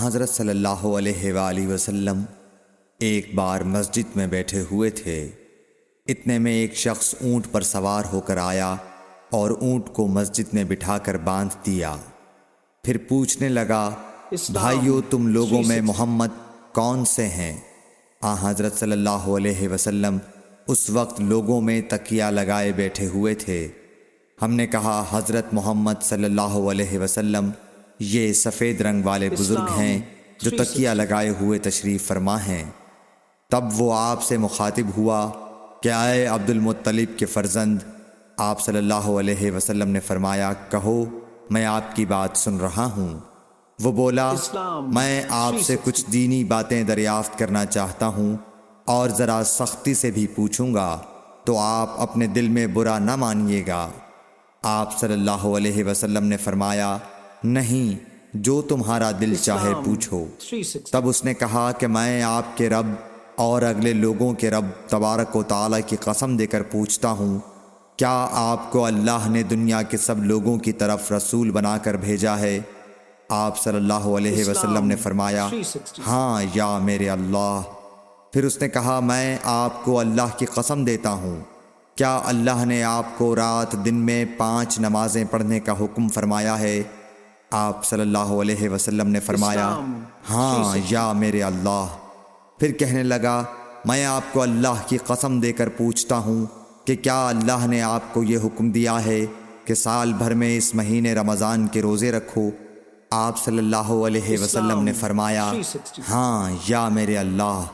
حضرت صلی اللہ علیہ وآلہ وسلم ایک بار مسجد میں بیٹھے ہوئے تھے۔ اتنے میں ایک شخص اونٹ پر سوار ہو کر آیا اور اونٹ کو مسجد میں بٹھا کر باندھ دیا۔ پھر پوچھنے لگا، بھائیو تم لوگوں میں محمد کون سے ہیں؟ حضرت صلی اللہ علیہ وسلم اس وقت لوگوں میں تکیہ لگائے بیٹھے ہوئے تھے۔ ہم نے کہا، حضرت محمد صلی اللہ علیہ وسلم یہ سفید رنگ والے بزرگ ہیں جو تکیہ لگائے ہوئے تشریف فرما ہیں۔ تب وہ آپ سے مخاطب ہوا کہ اے عبد المطلب کے فرزند، آپ صلی اللہ علیہ وسلم نے فرمایا، کہو میں آپ کی بات سن رہا ہوں۔ وہ بولا، میں آپ سے کچھ دینی باتیں دریافت کرنا چاہتا ہوں اور ذرا سختی سے بھی پوچھوں گا تو آپ اپنے دل میں برا نہ مانیے گا۔ آپ صلی اللہ علیہ وسلم نے فرمایا، نہیں، جو تمہارا دل چاہے پوچھو۔ تب اس نے کہا کہ میں آپ کے رب اور اگلے لوگوں کے رب تبارک و تعالیٰ کی قسم دے کر پوچھتا ہوں، کیا آپ کو اللہ نے دنیا کے سب لوگوں کی طرف رسول بنا کر بھیجا ہے؟ آپ صلی اللہ علیہ وسلم نے فرمایا، ہاں یا میرے اللہ۔ پھر اس نے کہا، میں آپ کو اللہ کی قسم دیتا ہوں، کیا اللہ نے آپ کو رات دن میں 5 نمازیں پڑھنے کا حکم فرمایا ہے؟ آپ صلی اللہ علیہ وسلم نے فرمایا، ہاں یا میرے اللہ۔ پھر کہنے لگا، میں آپ کو اللہ کی قسم دے کر پوچھتا ہوں کہ کیا اللہ نے آپ کو یہ حکم دیا ہے کہ سال بھر میں اس مہینے رمضان کے روزے رکھو؟ آپ صلی اللہ علیہ وسلم نے فرمایا، ہاں یا میرے اللہ۔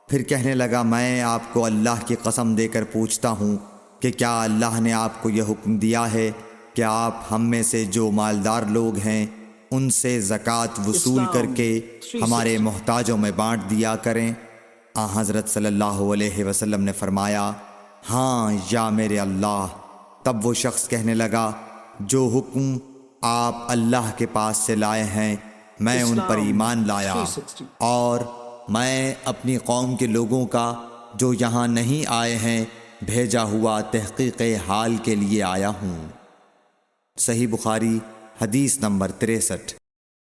پھر کہنے لگا، میں آپ کو اللہ کی قسم دے کر پوچھتا ہوں کہ کیا اللہ نے آپ کو یہ حکم دیا ہے کہ آپ ہم میں سے جو مالدار لوگ ہیں ان سے زکوٰۃ وصول کر کے ہمارے محتاجوں میں بانٹ دیا کریں؟ حضرت صلی اللہ علیہ وسلم نے فرمایا، ہاں یا میرے اللہ۔ تب وہ شخص کہنے لگا، جو حکم آپ اللہ کے پاس سے لائے ہیں میں ان پر ایمان لایا، اور میں اپنی قوم کے لوگوں کا جو یہاں نہیں آئے ہیں بھیجا ہوا تحقیق حال کے لیے آیا ہوں۔ صحیح بخاری حدیث نمبر 63۔